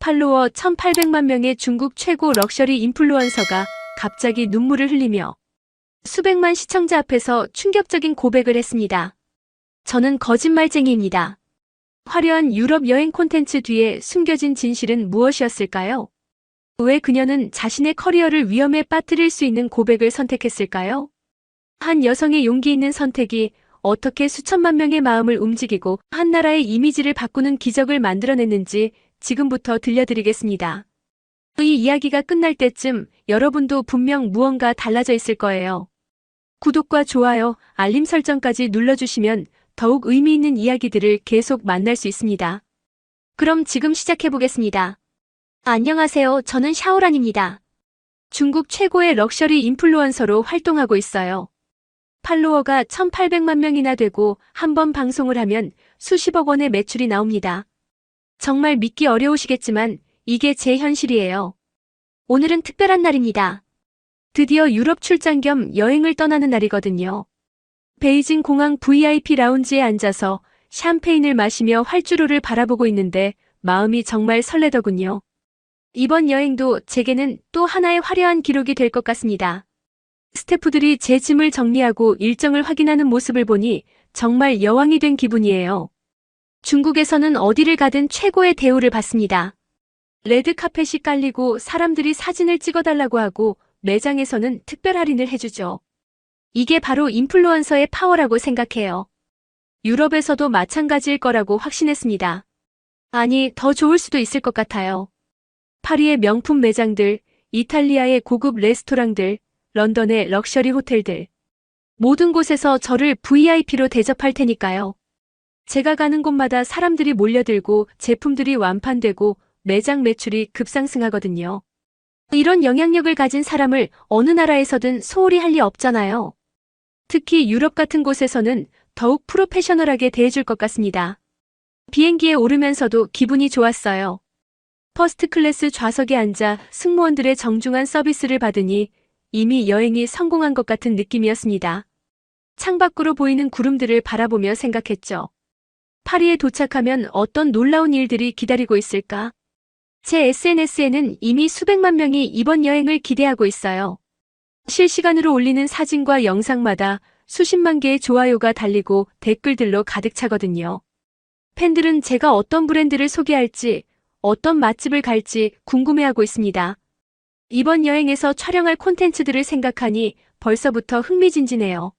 팔로워 1,800만 명의 중국 최고 럭셔리 인플루언서가 갑자기 눈물을 흘리며 수백만 시청자 앞에서 충격적인 고백을 했습니다. 저는 거짓말쟁이입니다. 화려한 유럽 여행 콘텐츠 뒤에 숨겨진 진실은 무엇이었을까요? 왜 그녀는 자신의 커리어를 위험에 빠뜨릴 수 있는 고백을 선택했을까요? 한 여성의 용기 있는 선택이 어떻게 수천만 명의 마음을 움직이고 한 나라의 이미지를 바꾸는 기적을 만들어냈는지 지금부터 들려드리겠습니다. 이 이야기가 끝날 때쯤 여러분도 분명 무언가 달라져 있을 거예요. 구독과 좋아요, 알림 설정까지 눌러주시면 더욱 의미 있는 이야기들을 계속 만날 수 있습니다. 그럼 지금 시작해보겠습니다. 안녕하세요. 저는 샤오란입니다. 중국 최고의 럭셔리 인플루언서로 활동하고 있어요. 팔로워가 1,800만 명이나 되고 한 번 방송을 하면 수십억 원의 매출이 나옵니다. 정말 믿기 어려우시겠지만 이게 제 현실이에요. 오늘은 특별한 날입니다. 드디어 유럽 출장 겸 여행을 떠나는 날이거든요. 베이징 공항 VIP 라운지에 앉아서 샴페인을 마시며 활주로를 바라보고 있는데 마음이 정말 설레더군요. 이번 여행도 제게는 또 하나의 화려한 기록이 될 것 같습니다. 스태프들이 제 짐을 정리하고 일정을 확인하는 모습을 보니 정말 여왕이 된 기분이에요. 중국에서는 어디를 가든 최고의 대우를 받습니다. 레드카펫이 깔리고 사람들이 사진을 찍어달라고 하고 매장에서는 특별 할인을 해주죠. 이게 바로 인플루언서의 파워라고 생각해요. 유럽에서도 마찬가지일 거라고 확신했습니다. 아니, 더 좋을 수도 있을 것 같아요. 파리의 명품 매장들, 이탈리아의 고급 레스토랑들, 런던의 럭셔리 호텔들. 모든 곳에서 저를 VIP로 대접할 테니까요. 제가 가는 곳마다 사람들이 몰려들고 제품들이 완판되고 매장 매출이 급상승하거든요. 이런 영향력을 가진 사람을 어느 나라에서든 소홀히 할 리 없잖아요. 특히 유럽 같은 곳에서는 더욱 프로페셔널하게 대해줄 것 같습니다. 비행기에 오르면서도 기분이 좋았어요. 퍼스트 클래스 좌석에 앉아 승무원들의 정중한 서비스를 받으니 이미 여행이 성공한 것 같은 느낌이었습니다. 창밖으로 보이는 구름들을 바라보며 생각했죠. 파리에 도착하면 어떤 놀라운 일들이 기다리고 있을까? 제 SNS에는 이미 수백만 명이 이번 여행을 기대하고 있어요. 실시간으로 올리는 사진과 영상마다 수십만 개의 좋아요가 달리고 댓글들로 가득 차거든요. 팬들은 제가 어떤 브랜드를 소개할지, 어떤 맛집을 갈지 궁금해하고 있습니다. 이번 여행에서 촬영할 콘텐츠들을 생각하니 벌써부터 흥미진진해요.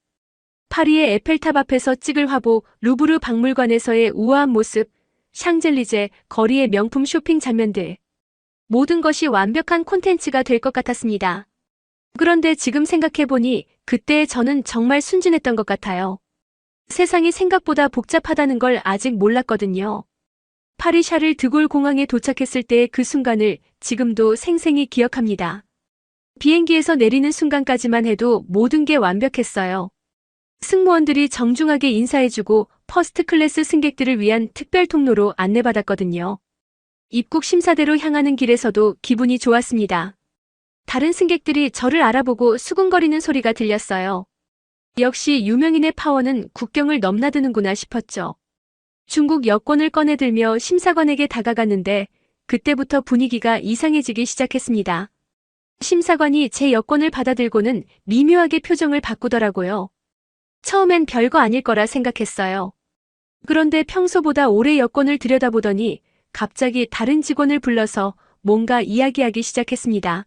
파리의 에펠탑 앞에서 찍을 화보, 루브르 박물관에서의 우아한 모습, 샹젤리제 거리의 명품 쇼핑 장면들. 모든 것이 완벽한 콘텐츠가 될 것 같았습니다. 그런데 지금 생각해보니 그때의 저는 정말 순진했던 것 같아요. 세상이 생각보다 복잡하다는 걸 아직 몰랐거든요. 파리 샤를 드골 공항에 도착했을 때의 그 순간을 지금도 생생히 기억합니다. 비행기에서 내리는 순간까지만 해도 모든 게 완벽했어요. 승무원들이 정중하게 인사해주고 퍼스트 클래스 승객들을 위한 특별 통로로 안내받았거든요. 입국 심사대로 향하는 길에서도 기분이 좋았습니다. 다른 승객들이 저를 알아보고 수군거리는 소리가 들렸어요. 역시 유명인의 파워는 국경을 넘나드는구나 싶었죠. 중국 여권을 꺼내들며 심사관에게 다가갔는데 그때부터 분위기가 이상해지기 시작했습니다. 심사관이 제 여권을 받아들고는 미묘하게 표정을 바꾸더라고요. 처음엔 별거 아닐 거라 생각했어요. 그런데 평소보다 오래 여권을 들여다보더니 갑자기 다른 직원을 불러서 뭔가 이야기하기 시작했습니다.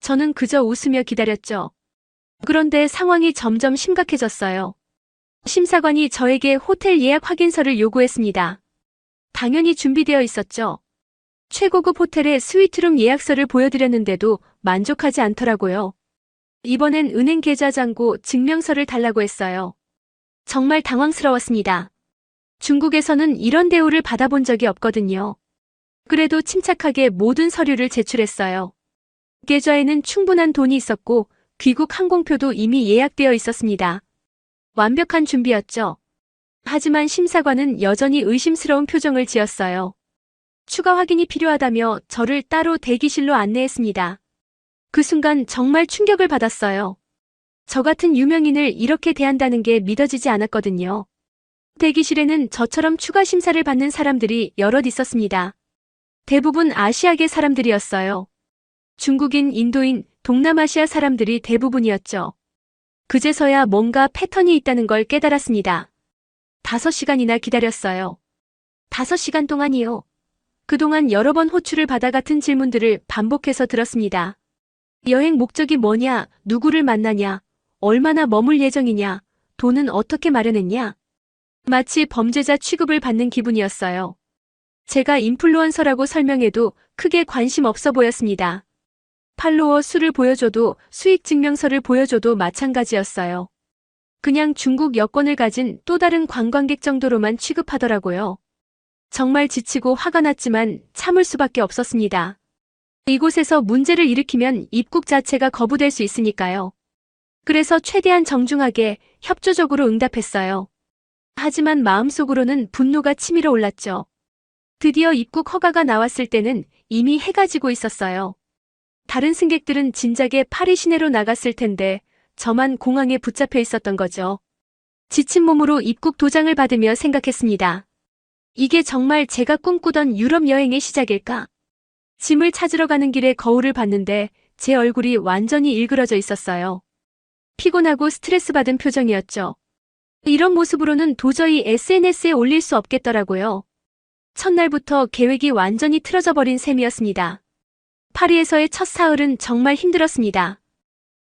저는 그저 웃으며 기다렸죠. 그런데 상황이 점점 심각해졌어요. 심사관이 저에게 호텔 예약 확인서를 요구했습니다. 당연히 준비되어 있었죠. 최고급 호텔의 스위트룸 예약서를 보여드렸는데도 만족하지 않더라고요. 이번엔 은행 계좌 잔고 증명서를 달라고 했어요. 정말 당황스러웠습니다. 중국에서는 이런 대우를 받아본 적이 없거든요. 그래도 침착하게 모든 서류를 제출했어요. 계좌에는 충분한 돈이 있었고 귀국 항공표도 이미 예약되어 있었습니다. 완벽한 준비였죠. 하지만 심사관은 여전히 의심스러운 표정을 지었어요. 추가 확인이 필요하다며 저를 따로 대기실로 안내했습니다. 그 순간 정말 충격을 받았어요. 저 같은 유명인을 이렇게 대한다는 게 믿어지지 않았거든요. 대기실에는 저처럼 추가 심사를 받는 사람들이 여럿 있었습니다. 대부분 아시아계 사람들이었어요. 중국인, 인도인, 동남아시아 사람들이 대부분이었죠. 그제서야 뭔가 패턴이 있다는 걸 깨달았습니다. 5시간이나 기다렸어요. 5시간 동안이요. 그동안 여러 번 호출을 받아 같은 질문들을 반복해서 들었습니다. 여행 목적이 뭐냐, 누구를 만나냐, 얼마나 머물 예정이냐, 돈은 어떻게 마련했냐. 마치 범죄자 취급을 받는 기분이었어요. 제가 인플루언서라고 설명해도 크게 관심 없어 보였습니다. 팔로워 수를 보여줘도 수익 증명서를 보여줘도 마찬가지였어요. 그냥 중국 여권을 가진 또 다른 관광객 정도로만 취급하더라고요. 정말 지치고 화가 났지만 참을 수밖에 없었습니다. 이곳에서 문제를 일으키면 입국 자체가 거부될 수 있으니까요. 그래서 최대한 정중하게 협조적으로 응답했어요. 하지만 마음속으로는 분노가 치밀어 올랐죠. 드디어 입국 허가가 나왔을 때는 이미 해가 지고 있었어요. 다른 승객들은 진작에 파리 시내로 나갔을 텐데 저만 공항에 붙잡혀 있었던 거죠. 지친 몸으로 입국 도장을 받으며 생각했습니다. 이게 정말 제가 꿈꾸던 유럽 여행의 시작일까? 짐을 찾으러 가는 길에 거울을 봤는데 제 얼굴이 완전히 일그러져 있었어요. 피곤하고 스트레스 받은 표정이었죠. 이런 모습으로는 도저히 SNS에 올릴 수 없겠더라고요. 첫날부터 계획이 완전히 틀어져 버린 셈이었습니다. 파리에서의 첫 사흘은 정말 힘들었습니다.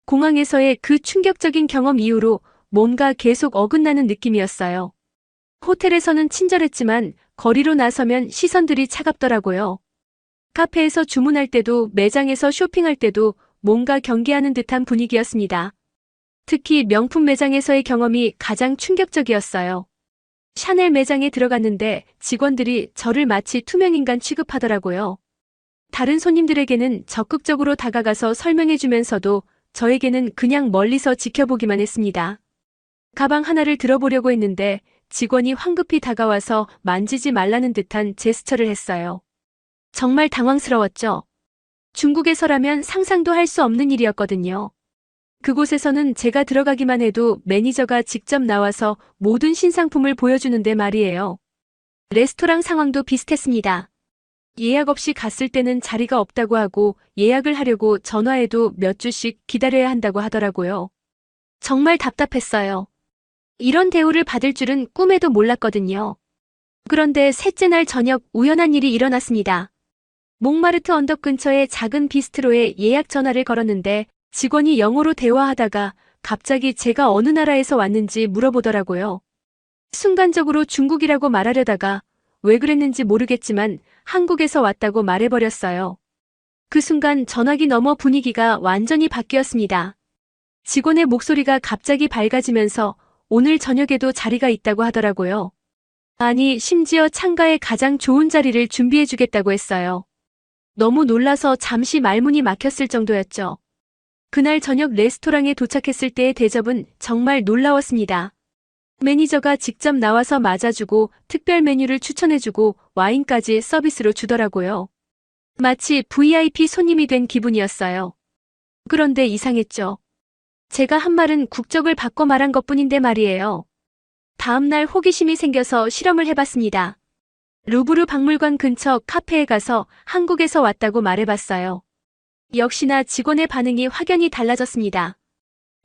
공항에서의 그 충격적인 경험 이후로 뭔가 계속 어긋나는 느낌이었어요. 호텔에서는 친절했지만 거리로 나서면 시선들이 차갑더라고요. 카페에서 주문할 때도 매장에서 쇼핑할 때도 뭔가 경계하는 듯한 분위기였습니다. 특히 명품 매장에서의 경험이 가장 충격적이었어요. 샤넬 매장에 들어갔는데 직원들이 저를 마치 투명인간 취급하더라고요. 다른 손님들에게는 적극적으로 다가가서 설명해주면서도 저에게는 그냥 멀리서 지켜보기만 했습니다. 가방 하나를 들어보려고 했는데 직원이 황급히 다가와서 만지지 말라는 듯한 제스처를 했어요. 정말 당황스러웠죠. 중국에서라면 상상도 할 수 없는 일이었거든요. 그곳에서는 제가 들어가기만 해도 매니저가 직접 나와서 모든 신상품을 보여주는데 말이에요. 레스토랑 상황도 비슷했습니다. 예약 없이 갔을 때는 자리가 없다고 하고 예약을 하려고 전화해도 몇 주씩 기다려야 한다고 하더라고요. 정말 답답했어요. 이런 대우를 받을 줄은 꿈에도 몰랐거든요. 그런데 셋째 날 저녁 우연한 일이 일어났습니다. 몽마르트 언덕 근처의 작은 비스트로에 예약 전화를 걸었는데 직원이 영어로 대화하다가 갑자기 제가 어느 나라에서 왔는지 물어보더라고요. 순간적으로 중국이라고 말하려다가 왜 그랬는지 모르겠지만 한국에서 왔다고 말해버렸어요. 그 순간 전화기 너머 분위기가 완전히 바뀌었습니다. 직원의 목소리가 갑자기 밝아지면서 오늘 저녁에도 자리가 있다고 하더라고요. 아니, 심지어 창가에 가장 좋은 자리를 준비해주겠다고 했어요. 너무 놀라서 잠시 말문이 막혔을 정도였죠. 그날 저녁 레스토랑에 도착했을 때의 대접은 정말 놀라웠습니다. 매니저가 직접 나와서 맞아주고 특별 메뉴를 추천해주고 와인까지 서비스로 주더라고요. 마치 VIP 손님이 된 기분이었어요. 그런데 이상했죠. 제가 한 말은 국적을 바꿔 말한 것뿐인데 말이에요. 다음날 호기심이 생겨서 실험을 해봤습니다. 루브르 박물관 근처 카페에 가서 한국에서 왔다고 말해봤어요. 역시나 직원의 반응이 확연히 달라졌습니다.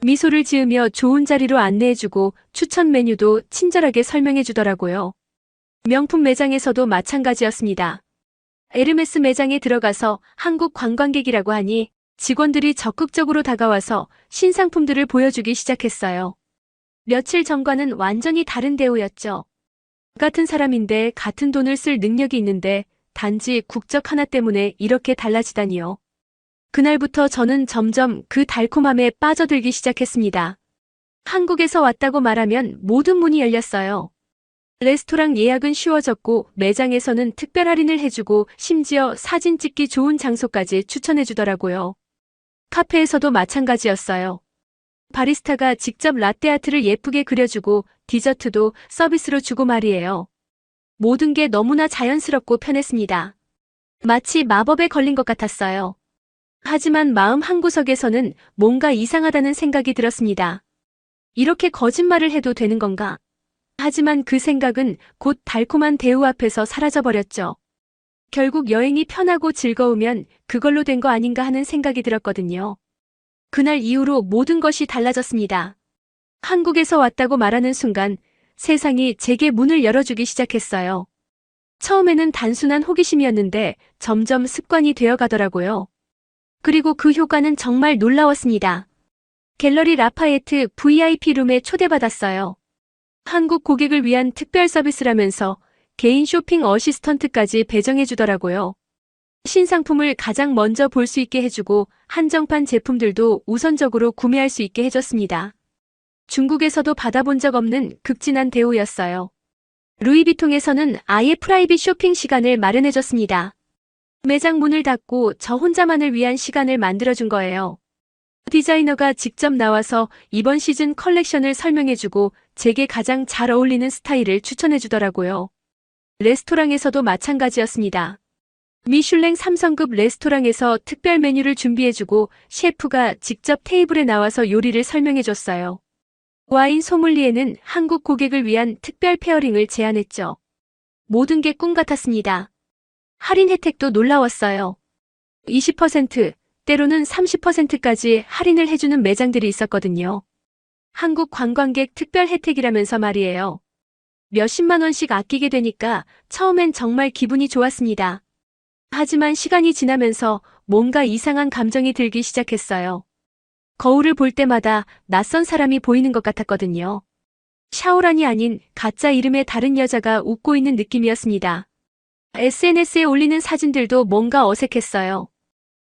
미소를 지으며 좋은 자리로 안내해주고 추천 메뉴도 친절하게 설명해주더라고요. 명품 매장에서도 마찬가지였습니다. 에르메스 매장에 들어가서 한국 관광객이라고 하니 직원들이 적극적으로 다가와서 신상품들을 보여주기 시작했어요. 며칠 전과는 완전히 다른 대우였죠. 같은 사람인데 같은 돈을 쓸 능력이 있는데 단지 국적 하나 때문에 이렇게 달라지다니요. 그날부터 저는 점점 그 달콤함에 빠져들기 시작했습니다. 한국에서 왔다고 말하면 모든 문이 열렸어요. 레스토랑 예약은 쉬워졌고 매장에서는 특별 할인을 해주고 심지어 사진 찍기 좋은 장소까지 추천해주더라고요. 카페에서도 마찬가지였어요. 바리스타가 직접 라떼아트를 예쁘게 그려주고 디저트도 서비스로 주고 말이에요. 모든 게 너무나 자연스럽고 편했습니다. 마치 마법에 걸린 것 같았어요. 하지만 마음 한구석에서는 뭔가 이상하다는 생각이 들었습니다. 이렇게 거짓말을 해도 되는 건가? 하지만 그 생각은 곧 달콤한 대우 앞에서 사라져버렸죠. 결국 여행이 편하고 즐거우면 그걸로 된 거 아닌가 하는 생각이 들었거든요. 그날 이후로 모든 것이 달라졌습니다. 한국에서 왔다고 말하는 순간 세상이 제게 문을 열어주기 시작했어요. 처음에는 단순한 호기심이었는데 점점 습관이 되어 가더라고요. 그리고 그 효과는 정말 놀라웠습니다. 갤러리 라파에트 VIP 룸에 초대받았어요. 한국 고객을 위한 특별 서비스라면서 개인 쇼핑 어시스턴트까지 배정해주더라고요. 신상품을 가장 먼저 볼 수 있게 해주고 한정판 제품들도 우선적으로 구매할 수 있게 해줬습니다. 중국에서도 받아본 적 없는 극진한 대우였어요. 루이비통에서는 아예 프라이빗 쇼핑 시간을 마련해줬습니다. 매장 문을 닫고 저 혼자만을 위한 시간을 만들어준 거예요. 디자이너가 직접 나와서 이번 시즌 컬렉션을 설명해주고 제게 가장 잘 어울리는 스타일을 추천해주더라고요. 레스토랑에서도 마찬가지였습니다. 미슐랭 3성급 레스토랑에서 특별 메뉴를 준비해주고 셰프가 직접 테이블에 나와서 요리를 설명해줬어요. 와인 소믈리에는 한국 고객을 위한 특별 페어링을 제안했죠. 모든 게 꿈 같았습니다. 할인 혜택도 놀라웠어요. 20%, 때로는 30%까지 할인을 해주는 매장들이 있었거든요. 한국 관광객 특별 혜택이라면서 말이에요. 몇십만 원씩 아끼게 되니까 처음엔 정말 기분이 좋았습니다. 하지만 시간이 지나면서 뭔가 이상한 감정이 들기 시작했어요. 거울을 볼 때마다 낯선 사람이 보이는 것 같았거든요. 샤오란이 아닌 가짜 이름의 다른 여자가 웃고 있는 느낌이었습니다. SNS에 올리는 사진들도 뭔가 어색했어요.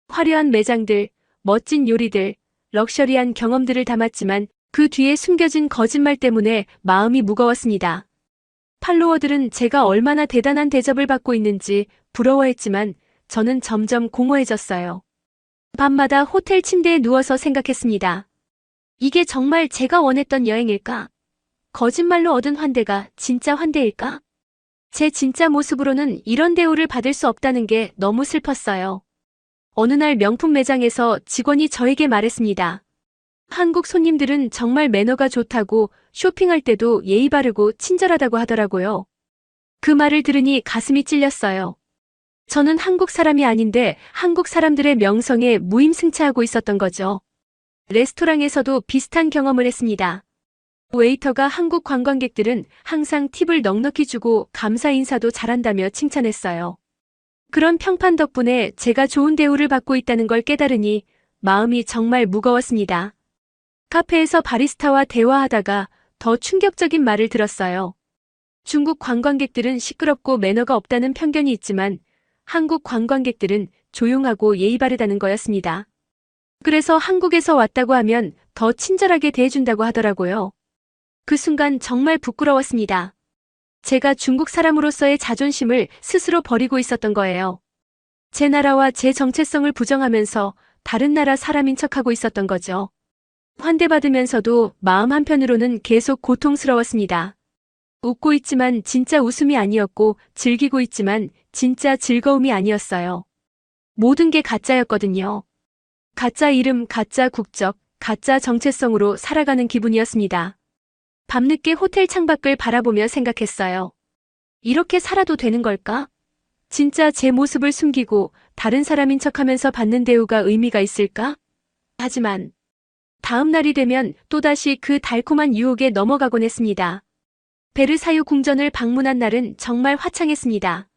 화려한 매장들, 멋진 요리들, 럭셔리한 경험들을 담았지만 그 뒤에 숨겨진 거짓말 때문에 마음이 무거웠습니다. 팔로워들은 제가 얼마나 대단한 대접을 받고 있는지 부러워했지만 저는 점점 공허해졌어요. 밤마다 호텔 침대에 누워서 생각했습니다. 이게 정말 제가 원했던 여행일까? 거짓말로 얻은 환대가 진짜 환대일까? 제 진짜 모습으로는 이런 대우를 받을 수 없다는 게 너무 슬펐어요. 어느 날 명품 매장에서 직원이 저에게 말했습니다. 한국 손님들은 정말 매너가 좋다고 쇼핑할 때도 예의 바르고 친절하다고 하더라고요. 그 말을 들으니 가슴이 찔렸어요. 저는 한국 사람이 아닌데 한국 사람들의 명성에 무임승차하고 있었던 거죠. 레스토랑에서도 비슷한 경험을 했습니다. 웨이터가 한국 관광객들은 항상 팁을 넉넉히 주고 감사 인사도 잘한다며 칭찬했어요. 그런 평판 덕분에 제가 좋은 대우를 받고 있다는 걸 깨달으니 마음이 정말 무거웠습니다. 카페에서 바리스타와 대화하다가 더 충격적인 말을 들었어요. 중국 관광객들은 시끄럽고 매너가 없다는 편견이 있지만 한국 관광객들은 조용하고 예의 바르다는 거였습니다. 그래서 한국에서 왔다고 하면 더 친절하게 대해준다고 하더라고요. 그 순간 정말 부끄러웠습니다. 제가 중국 사람으로서의 자존심을 스스로 버리고 있었던 거예요. 제 나라와 제 정체성을 부정하면서 다른 나라 사람인 척하고 있었던 거죠. 환대받으면서도 마음 한편으로는 계속 고통스러웠습니다. 웃고 있지만 진짜 웃음이 아니었고 즐기고 있지만 진짜 즐거움이 아니었어요. 모든 게 가짜였거든요. 가짜 이름, 가짜 국적, 가짜 정체성으로 살아가는 기분이었습니다. 밤늦게 호텔 창밖을 바라보며 생각했어요. 이렇게 살아도 되는 걸까? 진짜 제 모습을 숨기고 다른 사람인 척하면서 받는 대우가 의미가 있을까? 하지만 다음 날이 되면 또다시 그 달콤한 유혹에 넘어가곤 했습니다. 베르사유 궁전을 방문한 날은 정말 화창했습니다.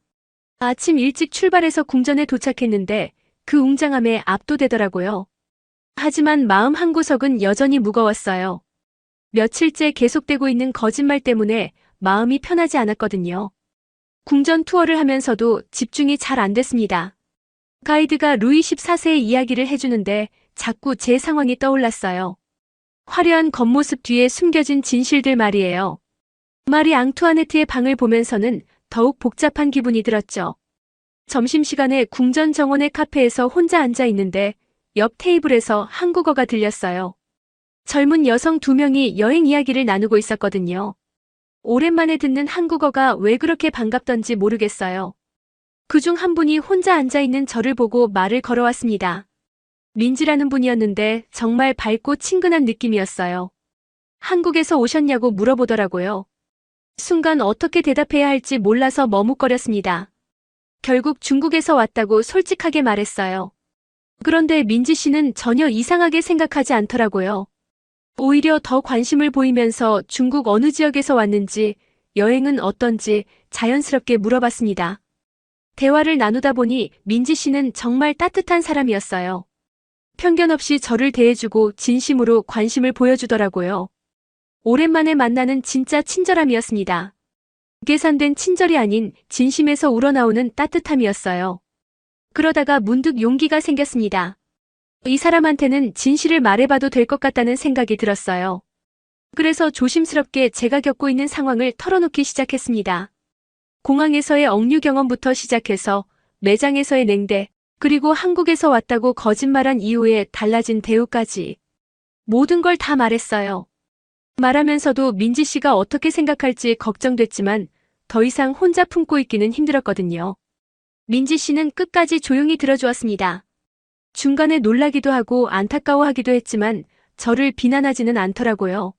아침 일찍 출발해서 궁전에 도착했는데 그 웅장함에 압도되더라고요. 하지만 마음 한구석은 여전히 무거웠어요. 며칠째 계속되고 있는 거짓말 때문에 마음이 편하지 않았거든요. 궁전 투어를 하면서도 집중이 잘 안 됐습니다. 가이드가 루이 14세의 이야기를 해주는데 자꾸 제 상황이 떠올랐어요. 화려한 겉모습 뒤에 숨겨진 진실들 말이에요. 마리 앙투아네트의 방을 보면서는 더욱 복잡한 기분이 들었죠. 점심시간에 궁전 정원의 카페에서 혼자 앉아 있는데 옆 테이블에서 한국어가 들렸어요. 젊은 여성 2명이 여행 이야기를 나누고 있었거든요. 오랜만에 듣는 한국어가 왜 그렇게 반갑던지 모르겠어요. 그중 한 분이 혼자 앉아있는 저를 보고 말을 걸어왔습니다. 린지라는 분이었는데 정말 밝고 친근한 느낌이었어요. 한국에서 오셨냐고 물어보더라고요. 순간 어떻게 대답해야 할지 몰라서 머뭇거렸습니다. 결국 중국에서 왔다고 솔직하게 말했어요. 그런데 민지 씨는 전혀 이상하게 생각하지 않더라고요. 오히려 더 관심을 보이면서 중국 어느 지역에서 왔는지, 여행은 어떤지 자연스럽게 물어봤습니다. 대화를 나누다 보니 민지 씨는 정말 따뜻한 사람이었어요. 편견 없이 저를 대해주고 진심으로 관심을 보여주더라고요. 오랜만에 만나는 진짜 친절함이었습니다. 계산된 친절이 아닌 진심에서 우러나오는 따뜻함이었어요. 그러다가 문득 용기가 생겼습니다. 이 사람한테는 진실을 말해봐도 될 것 같다는 생각이 들었어요. 그래서 조심스럽게 제가 겪고 있는 상황을 털어놓기 시작했습니다. 공항에서의 억류 경험부터 시작해서 매장에서의 냉대, 그리고 한국에서 왔다고 거짓말한 이후에 달라진 대우까지 모든 걸 다 말했어요. 말하면서도 민지 씨가 어떻게 생각할지 걱정됐지만 더 이상 혼자 품고 있기는 힘들었거든요. 민지 씨는 끝까지 조용히 들어주었습니다. 중간에 놀라기도 하고 안타까워하기도 했지만 저를 비난하지는 않더라고요.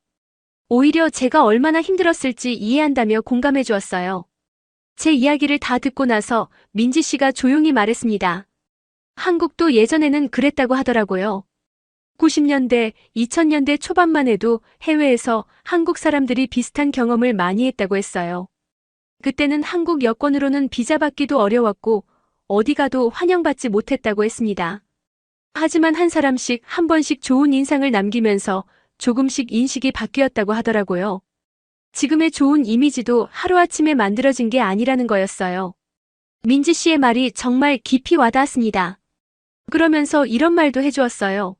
오히려 제가 얼마나 힘들었을지 이해한다며 공감해 주었어요. 제 이야기를 다 듣고 나서 민지 씨가 조용히 말했습니다. 한국도 예전에는 그랬다고 하더라고요. 90년대, 2000년대 초반만 해도 해외에서 한국 사람들이 비슷한 경험을 많이 했다고 했어요. 그때는 한국 여권으로는 비자 받기도 어려웠고 어디 가도 환영받지 못했다고 했습니다. 하지만 한 사람씩 한 번씩 좋은 인상을 남기면서 조금씩 인식이 바뀌었다고 하더라고요. 지금의 좋은 이미지도 하루아침에 만들어진 게 아니라는 거였어요. 민지 씨의 말이 정말 깊이 와닿았습니다. 그러면서 이런 말도 해주었어요.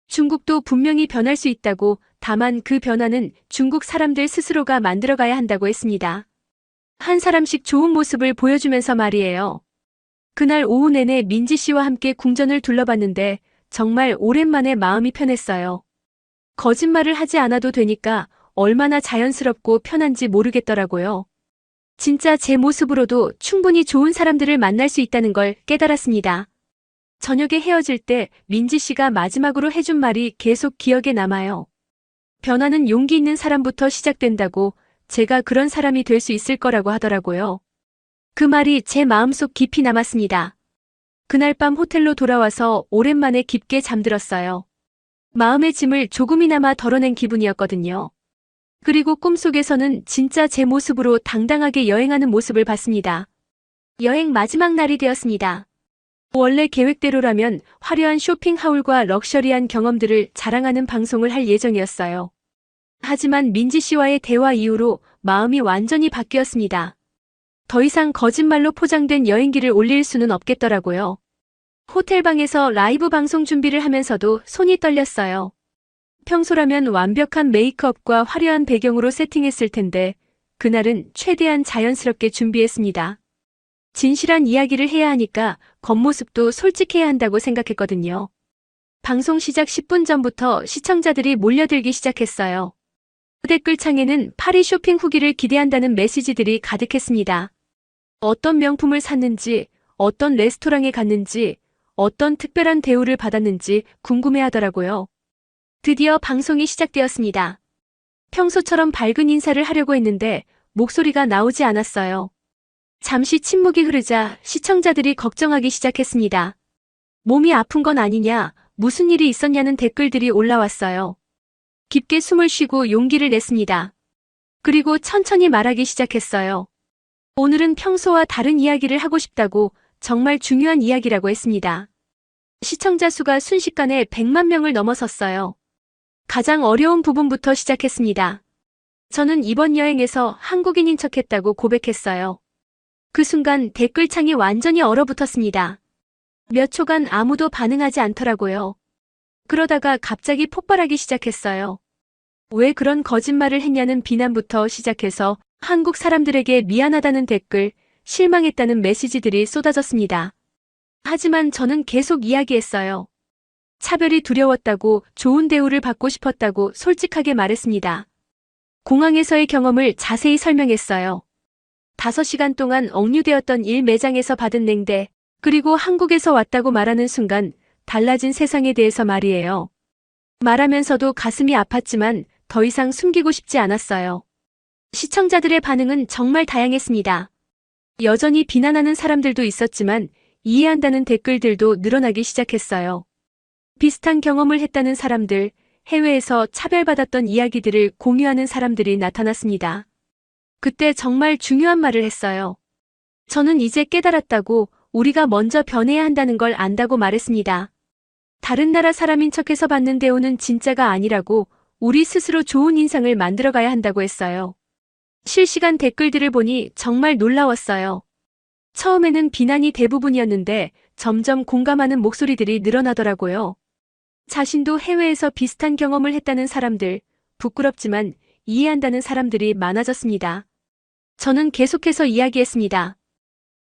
중국도 분명히 변할 수 있다고, 다만 그 변화는 중국 사람들 스스로가 만들어가야 한다고 했습니다. 한 사람씩 좋은 모습을 보여주면서 말이에요. 그날 오후 내내 민지 씨와 함께 궁전을 둘러봤는데 정말 오랜만에 마음이 편했어요. 거짓말을 하지 않아도 되니까 얼마나 자연스럽고 편한지 모르겠더라고요. 진짜 제 모습으로도 충분히 좋은 사람들을 만날 수 있다는 걸 깨달았습니다. 저녁에 헤어질 때 민지 씨가 마지막으로 해준 말이 계속 기억에 남아요. 변화는 용기 있는 사람부터 시작된다고, 제가 그런 사람이 될 수 있을 거라고 하더라고요. 그 말이 제 마음속 깊이 남았습니다. 그날 밤 호텔로 돌아와서 오랜만에 깊게 잠들었어요. 마음의 짐을 조금이나마 덜어낸 기분이었거든요. 그리고 꿈속에서는 진짜 제 모습으로 당당하게 여행하는 모습을 봤습니다. 여행 마지막 날이 되었습니다. 원래 계획대로라면 화려한 쇼핑하울과 럭셔리한 경험들을 자랑하는 방송을 할 예정이었어요. 하지만 민지 씨와의 대화 이후로 마음이 완전히 바뀌었습니다. 더 이상 거짓말로 포장된 여행기를 올릴 수는 없겠더라고요. 호텔방에서 라이브 방송 준비를 하면서도 손이 떨렸어요. 평소라면 완벽한 메이크업과 화려한 배경으로 세팅했을 텐데 그날은 최대한 자연스럽게 준비했습니다. 진실한 이야기를 해야 하니까 겉모습도 솔직해야 한다고 생각했거든요. 방송 시작 10분 전부터 시청자들이 몰려들기 시작했어요. 댓글창에는 파리 쇼핑 후기를 기대한다는 메시지들이 가득했습니다. 어떤 명품을 샀는지, 어떤 레스토랑에 갔는지, 어떤 특별한 대우를 받았는지 궁금해하더라고요. 드디어 방송이 시작되었습니다. 평소처럼 밝은 인사를 하려고 했는데 목소리가 나오지 않았어요. 잠시 침묵이 흐르자 시청자들이 걱정하기 시작했습니다. 몸이 아픈 건 아니냐, 무슨 일이 있었냐는 댓글들이 올라왔어요. 깊게 숨을 쉬고 용기를 냈습니다. 그리고 천천히 말하기 시작했어요. 오늘은 평소와 다른 이야기를 하고 싶다고, 정말 중요한 이야기라고 했습니다. 시청자 수가 순식간에 100만 명을 넘어섰어요. 가장 어려운 부분부터 시작했습니다. 저는 이번 여행에서 한국인인 척했다고 고백했어요. 그 순간 댓글창이 완전히 얼어붙었습니다. 몇 초간 아무도 반응하지 않더라고요. 그러다가 갑자기 폭발하기 시작했어요. 왜 그런 거짓말을 했냐는 비난부터 시작해서 한국 사람들에게 미안하다는 댓글, 실망했다는 메시지들이 쏟아졌습니다. 하지만 저는 계속 이야기했어요. 차별이 두려웠다고, 좋은 대우를 받고 싶었다고 솔직하게 말했습니다. 공항에서의 경험을 자세히 설명했어요. 5시간 동안 억류되었던 일 매장에서 받은 냉대, 그리고 한국에서 왔다고 말하는 순간 달라진 세상에 대해서 말이에요. 말하면서도 가슴이 아팠지만 더 이상 숨기고 싶지 않았어요. 시청자들의 반응은 정말 다양했습니다. 여전히 비난하는 사람들도 있었지만 이해한다는 댓글들도 늘어나기 시작했어요. 비슷한 경험을 했다는 사람들, 해외에서 차별받았던 이야기들을 공유하는 사람들이 나타났습니다. 그때 정말 중요한 말을 했어요. 저는 이제 깨달았다고, 우리가 먼저 변해야 한다는 걸 안다고 말했습니다. 다른 나라 사람인 척해서 받는 대우는 진짜가 아니라고, 우리 스스로 좋은 인상을 만들어가야 한다고 했어요. 실시간 댓글들을 보니 정말 놀라웠어요. 처음에는 비난이 대부분이었는데 점점 공감하는 목소리들이 늘어나더라고요. 자신도 해외에서 비슷한 경험을 했다는 사람들, 부끄럽지만 이해한다는 사람들이 많아졌습니다. 저는 계속해서 이야기했습니다.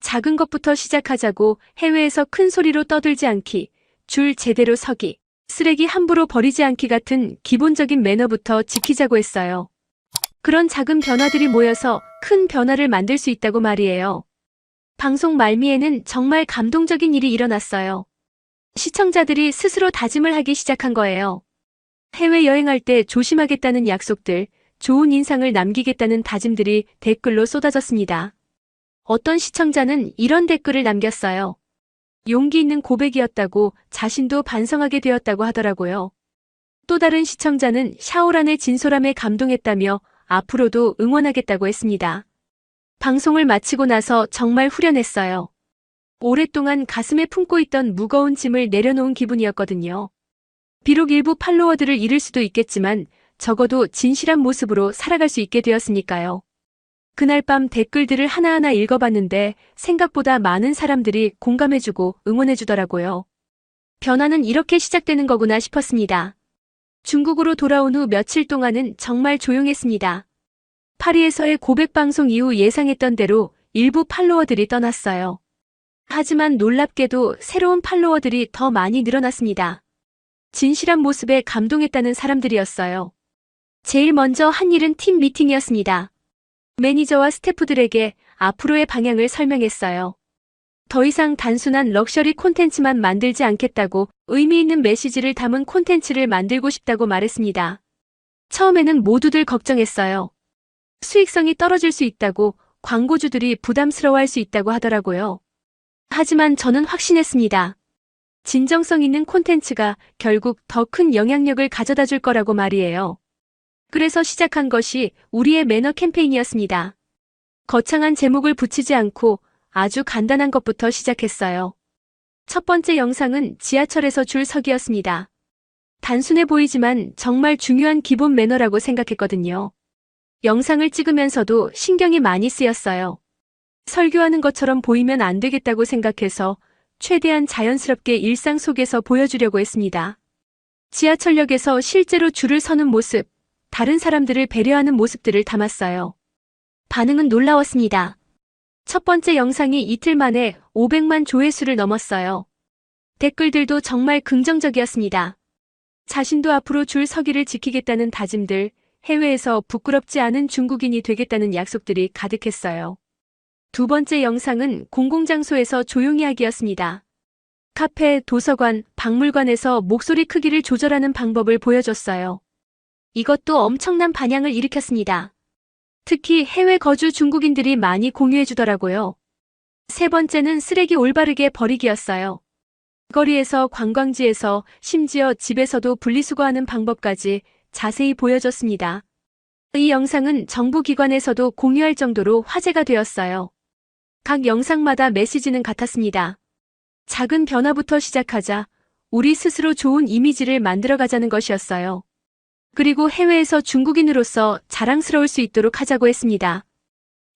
작은 것부터 시작하자고, 해외에서 큰 소리로 떠들지 않기, 줄 제대로 서기, 쓰레기 함부로 버리지 않기 같은 기본적인 매너부터 지키자고 했어요. 그런 작은 변화들이 모여서 큰 변화를 만들 수 있다고 말이에요. 방송 말미에는 정말 감동적인 일이 일어났어요. 시청자들이 스스로 다짐을 하기 시작한 거예요. 해외여행할 때 조심하겠다는 약속들, 좋은 인상을 남기겠다는 다짐들이 댓글로 쏟아졌습니다. 어떤 시청자는 이런 댓글을 남겼어요. 용기 있는 고백이었다고, 자신도 반성하게 되었다고 하더라고요. 또 다른 시청자는 샤오란의 진솔함에 감동했다며 앞으로도 응원하겠다고 했습니다. 방송을 마치고 나서 정말 후련했어요. 오랫동안 가슴에 품고 있던 무거운 짐을 내려놓은 기분이었거든요. 비록 일부 팔로워들을 잃을 수도 있겠지만 적어도 진실한 모습으로 살아갈 수 있게 되었으니까요. 그날 밤 댓글들을 하나하나 읽어봤는데 생각보다 많은 사람들이 공감해주고 응원해주더라고요. 변화는 이렇게 시작되는 거구나 싶었습니다. 중국으로 돌아온 후 며칠 동안은 정말 조용했습니다. 파리에서의 고백 방송 이후 예상했던 대로 일부 팔로워들이 떠났어요. 하지만 놀랍게도 새로운 팔로워들이 더 많이 늘어났습니다. 진실한 모습에 감동했다는 사람들이었어요. 제일 먼저 한 일은 팀 미팅이었습니다. 매니저와 스태프들에게 앞으로의 방향을 설명했어요. 더 이상 단순한 럭셔리 콘텐츠만 만들지 않겠다고, 의미 있는 메시지를 담은 콘텐츠를 만들고 싶다고 말했습니다. 처음에는 모두들 걱정했어요. 수익성이 떨어질 수 있다고, 광고주들이 부담스러워할 수 있다고 하더라고요. 하지만 저는 확신했습니다. 진정성 있는 콘텐츠가 결국 더 큰 영향력을 가져다 줄 거라고 말이에요. 그래서 시작한 것이 우리의 매너 캠페인이었습니다. 거창한 제목을 붙이지 않고 아주 간단한 것부터 시작했어요. 첫 번째 영상은 지하철에서 줄 서기였습니다. 단순해 보이지만 정말 중요한 기본 매너라고 생각했거든요. 영상을 찍으면서도 신경이 많이 쓰였어요. 설교하는 것처럼 보이면 안 되겠다고 생각해서 최대한 자연스럽게 일상 속에서 보여주려고 했습니다. 지하철역에서 실제로 줄을 서는 모습, 다른 사람들을 배려하는 모습들을 담았어요. 반응은 놀라웠습니다. 첫 번째 영상이 이틀 만에 500만 조회수를 넘었어요. 댓글들도 정말 긍정적이었습니다. 자신도 앞으로 줄 서기를 지키겠다는 다짐들, 해외에서 부끄럽지 않은 중국인이 되겠다는 약속들이 가득했어요. 두 번째 영상은 공공장소에서 조용히 하기였습니다. 카페, 도서관, 박물관에서 목소리 크기를 조절하는 방법을 보여줬어요. 이것도 엄청난 반향을 일으켰습니다. 특히 해외 거주 중국인들이 많이 공유해주더라고요. 세 번째는 쓰레기 올바르게 버리기였어요. 거리에서, 관광지에서, 심지어 집에서도 분리수거하는 방법까지 자세히 보여줬습니다. 이 영상은 정부기관에서도 공유할 정도로 화제가 되었어요. 각 영상마다 메시지는 같았습니다. 작은 변화부터 시작하자, 우리 스스로 좋은 이미지를 만들어가자는 것이었어요. 그리고 해외에서 중국인으로서 자랑스러울 수 있도록 하자고 했습니다.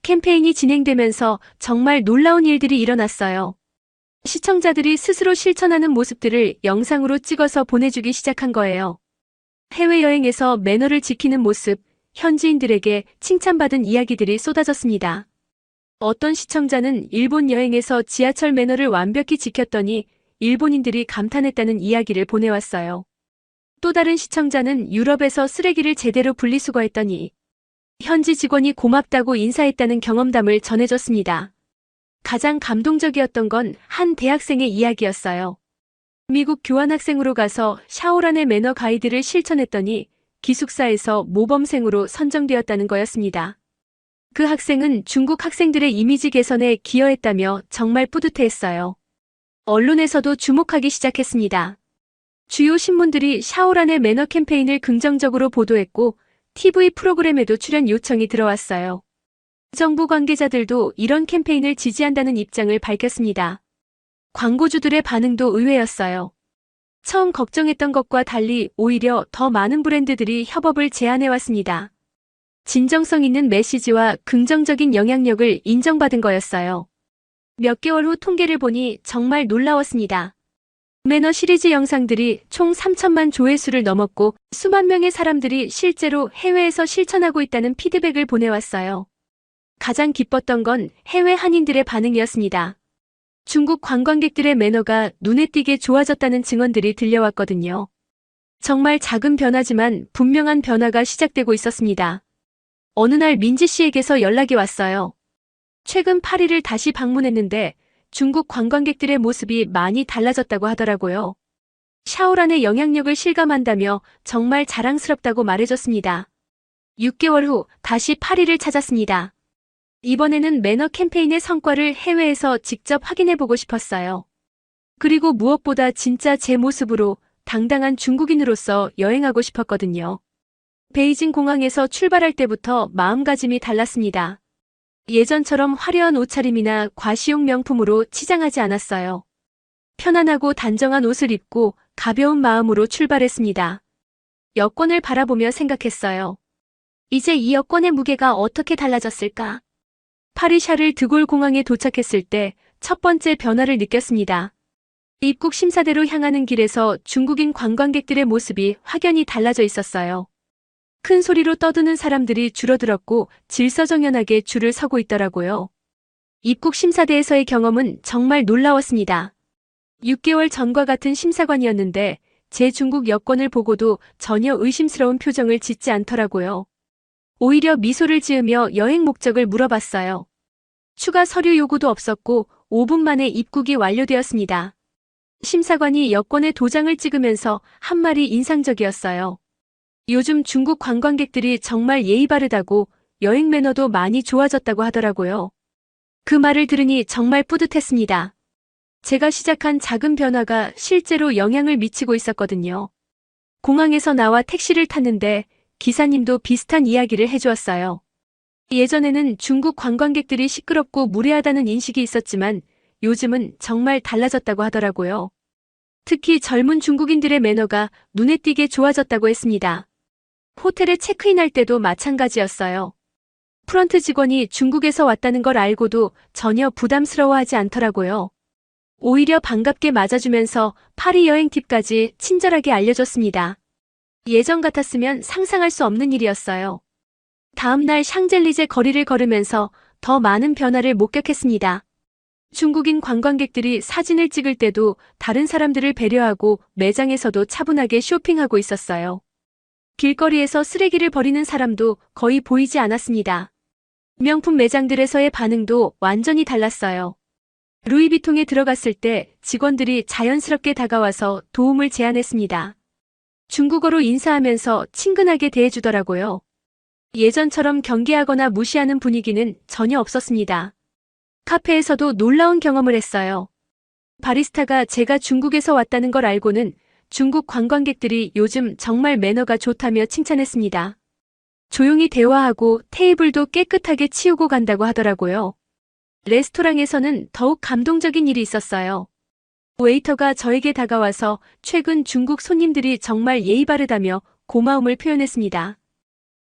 캠페인이 진행되면서 정말 놀라운 일들이 일어났어요. 시청자들이 스스로 실천하는 모습들을 영상으로 찍어서 보내주기 시작한 거예요. 해외여행에서 매너를 지키는 모습, 현지인들에게 칭찬받은 이야기들이 쏟아졌습니다. 어떤 시청자는 일본 여행에서 지하철 매너를 완벽히 지켰더니 일본인들이 감탄했다는 이야기를 보내왔어요. 또 다른 시청자는 유럽에서 쓰레기를 제대로 분리수거했더니 현지 직원이 고맙다고 인사했다는 경험담을 전해줬습니다. 가장 감동적이었던 건 한 대학생의 이야기였어요. 미국 교환학생으로 가서 샤오란의 매너 가이드를 실천했더니 기숙사에서 모범생으로 선정되었다는 거였습니다. 그 학생은 중국 학생들의 이미지 개선에 기여했다며 정말 뿌듯해했어요. 언론에서도 주목하기 시작했습니다. 주요 신문들이 샤오란의 매너 캠페인을 긍정적으로 보도했고 TV 프로그램에도 출연 요청이 들어왔어요. 정부 관계자들도 이런 캠페인을 지지한다는 입장을 밝혔습니다. 광고주들의 반응도 의외였어요. 처음 걱정했던 것과 달리 오히려 더 많은 브랜드들이 협업을 제안해왔습니다. 진정성 있는 메시지와 긍정적인 영향력을 인정받은 거였어요. 몇 개월 후 통계를 보니 정말 놀라웠습니다. 매너 시리즈 영상들이 총 3천만 조회수를 넘었고 수만 명의 사람들이 실제로 해외에서 실천하고 있다는 피드백을 보내왔어요. 가장 기뻤던 건 해외 한인들의 반응이었습니다. 중국 관광객들의 매너가 눈에 띄게 좋아졌다는 증언들이 들려왔거든요. 정말 작은 변화지만 분명한 변화가 시작되고 있었습니다. 어느 날 민지 씨에게서 연락이 왔어요. 최근 파리를 다시 방문했는데 중국 관광객들의 모습이 많이 달라졌다고 하더라고요. 샤오란의 영향력을 실감한다며 정말 자랑스럽다고 말해줬습니다. 6개월 후 다시 파리를 찾았습니다. 이번에는 매너 캠페인의 성과를 해외에서 직접 확인해보고 싶었어요. 그리고 무엇보다 진짜 제 모습으로 당당한 중국인으로서 여행하고 싶었거든요. 베이징 공항에서 출발할 때부터 마음가짐이 달랐습니다. 예전처럼 화려한 옷차림이나 과시용 명품으로 치장하지 않았어요. 편안하고 단정한 옷을 입고 가벼운 마음으로 출발했습니다. 여권을 바라보며 생각했어요. 이제 이 여권의 무게가 어떻게 달라졌을까? 파리 샤를 드골 공항에 도착했을 때 첫 번째 변화를 느꼈습니다. 입국 심사대로 향하는 길에서 중국인 관광객들의 모습이 확연히 달라져 있었어요. 큰 소리로 떠드는 사람들이 줄어들었고 질서정연하게 줄을 서고 있더라고요. 입국 심사대에서의 경험은 정말 놀라웠습니다. 6개월 전과 같은 심사관이었는데 제 중국 여권을 보고도 전혀 의심스러운 표정을 짓지 않더라고요. 오히려 미소를 지으며 여행 목적을 물어봤어요. 추가 서류 요구도 없었고 5분 만에 입국이 완료되었습니다. 심사관이 여권에 도장을 찍으면서 한 말이 인상적이었어요. 요즘 중국 관광객들이 정말 예의 바르다고 여행 매너도 많이 좋아졌다고 하더라고요. 그 말을 들으니 정말 뿌듯했습니다. 제가 시작한 작은 변화가 실제로 영향을 미치고 있었거든요. 공항에서 나와 택시를 탔는데 기사님도 비슷한 이야기를 해주었어요. 예전에는 중국 관광객들이 시끄럽고 무례하다는 인식이 있었지만 요즘은 정말 달라졌다고 하더라고요. 특히 젊은 중국인들의 매너가 눈에 띄게 좋아졌다고 했습니다. 호텔에 체크인할 때도 마찬가지였어요. 프런트 직원이 중국에서 왔다는 걸 알고도 전혀 부담스러워하지 않더라고요. 오히려 반갑게 맞아주면서 파리 여행 팁까지 친절하게 알려줬습니다. 예전 같았으면 상상할 수 없는 일이었어요. 다음 날 샹젤리제 거리를 걸으면서 더 많은 변화를 목격했습니다. 중국인 관광객들이 사진을 찍을 때도 다른 사람들을 배려하고 매장에서도 차분하게 쇼핑하고 있었어요. 길거리에서 쓰레기를 버리는 사람도 거의 보이지 않았습니다. 명품 매장들에서의 반응도 완전히 달랐어요. 루이비통에 들어갔을 때 직원들이 자연스럽게 다가와서 도움을 제안했습니다. 중국어로 인사하면서 친근하게 대해주더라고요. 예전처럼 경계하거나 무시하는 분위기는 전혀 없었습니다. 카페에서도 놀라운 경험을 했어요. 바리스타가 제가 중국에서 왔다는 걸 알고는 중국 관광객들이 요즘 정말 매너가 좋다며 칭찬했습니다. 조용히 대화하고 테이블도 깨끗하게 치우고 간다고 하더라고요. 레스토랑에서는 더욱 감동적인 일이 있었어요. 웨이터가 저에게 다가와서 최근 중국 손님들이 정말 예의 바르다며 고마움을 표현했습니다.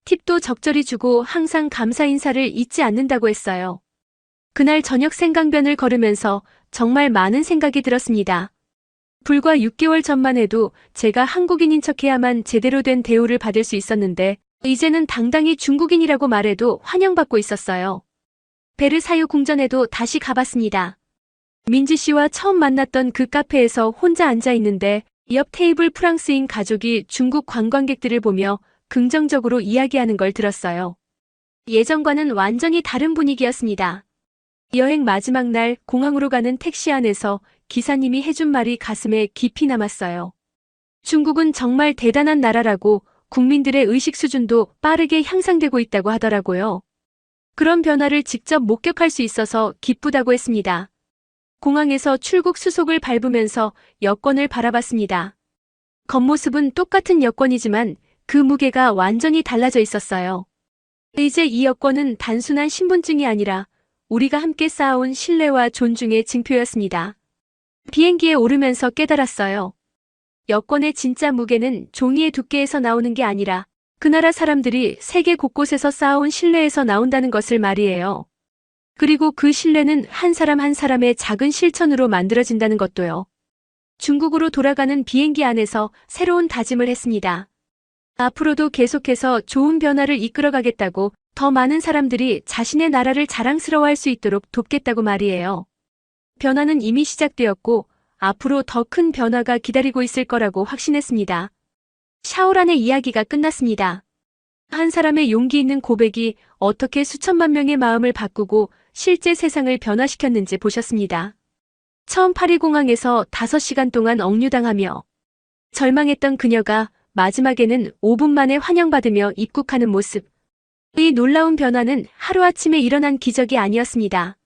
팁도 적절히 주고 항상 감사 인사를 잊지 않는다고 했어요. 그날 저녁 생강변을 걸으면서 정말 많은 생각이 들었습니다. 불과 6개월 전만 해도 제가 한국인인 척해야만 제대로 된 대우를 받을 수 있었는데 이제는 당당히 중국인이라고 말해도 환영받고 있었어요. 베르사유 궁전에도 다시 가봤습니다. 민지 씨와 처음 만났던 그 카페에서 혼자 앉아 있는데 옆 테이블 프랑스인 가족이 중국 관광객들을 보며 긍정적으로 이야기하는 걸 들었어요. 예전과는 완전히 다른 분위기였습니다. 여행 마지막 날 공항으로 가는 택시 안에서 기사님이 해준 말이 가슴에 깊이 남았어요. 중국은 정말 대단한 나라라고 국민들의 의식 수준도 빠르게 향상되고 있다고 하더라고요. 그런 변화를 직접 목격할 수 있어서 기쁘다고 했습니다. 공항에서 출국 수속을 밟으면서 여권을 바라봤습니다. 겉모습은 똑같은 여권이지만 그 무게가 완전히 달라져 있었어요. 이제 이 여권은 단순한 신분증이 아니라 우리가 함께 쌓아온 신뢰와 존중의 증표였습니다. 비행기에 오르면서 깨달았어요. 여권의 진짜 무게는 종이의 두께에서 나오는 게 아니라 그 나라 사람들이 세계 곳곳에서 쌓아온 신뢰에서 나온다는 것을 말이에요. 그리고 그 신뢰는 한 사람 한 사람의 작은 실천으로 만들어진다는 것도요. 중국으로 돌아가는 비행기 안에서 새로운 다짐을 했습니다. 앞으로도 계속해서 좋은 변화를 이끌어가겠다고, 더 많은 사람들이 자신의 나라를 자랑스러워할 수 있도록 돕겠다고 말이에요. 변화는 이미 시작되었고 앞으로 더 큰 변화가 기다리고 있을 거라고 확신했습니다. 샤오란의 이야기가 끝났습니다. 한 사람의 용기 있는 고백이 어떻게 수천만 명의 마음을 바꾸고 실제 세상을 변화시켰는지 보셨습니다. 처음 파리 공항에서 5시간 동안 억류당하며 절망했던 그녀가 마지막에는 5분 만에 환영받으며 입국하는 모습. 이 놀라운 변화는 하루아침에 일어난 기적이 아니었습니다.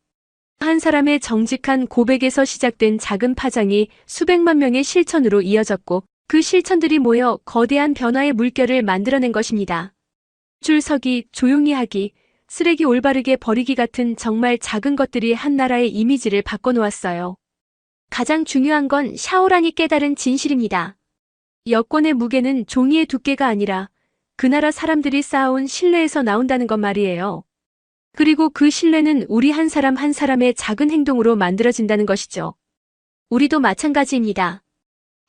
한 사람의 정직한 고백에서 시작된 작은 파장이 수백만 명의 실천으로 이어졌고 그 실천들이 모여 거대한 변화의 물결을 만들어낸 것입니다. 줄 서기, 조용히 하기, 쓰레기 올바르게 버리기 같은 정말 작은 것들이 한 나라의 이미지를 바꿔놓았어요. 가장 중요한 건 샤오란이 깨달은 진실입니다. 여권의 무게는 종이의 두께가 아니라 그 나라 사람들이 쌓아온 신뢰에서 나온다는 것 말이에요. 그리고 그 신뢰는 우리 한 사람 한 사람의 작은 행동으로 만들어진다는 것이죠. 우리도 마찬가지입니다.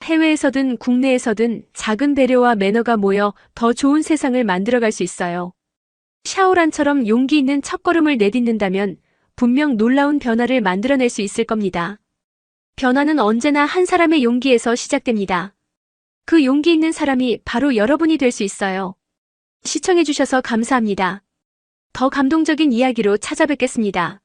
해외에서든 국내에서든 작은 배려와 매너가 모여 더 좋은 세상을 만들어갈 수 있어요. 샤오란처럼 용기 있는 첫걸음을 내딛는다면 분명 놀라운 변화를 만들어낼 수 있을 겁니다. 변화는 언제나 한 사람의 용기에서 시작됩니다. 그 용기 있는 사람이 바로 여러분이 될 수 있어요. 시청해주셔서 감사합니다. 더 감동적인 이야기로 찾아뵙겠습니다.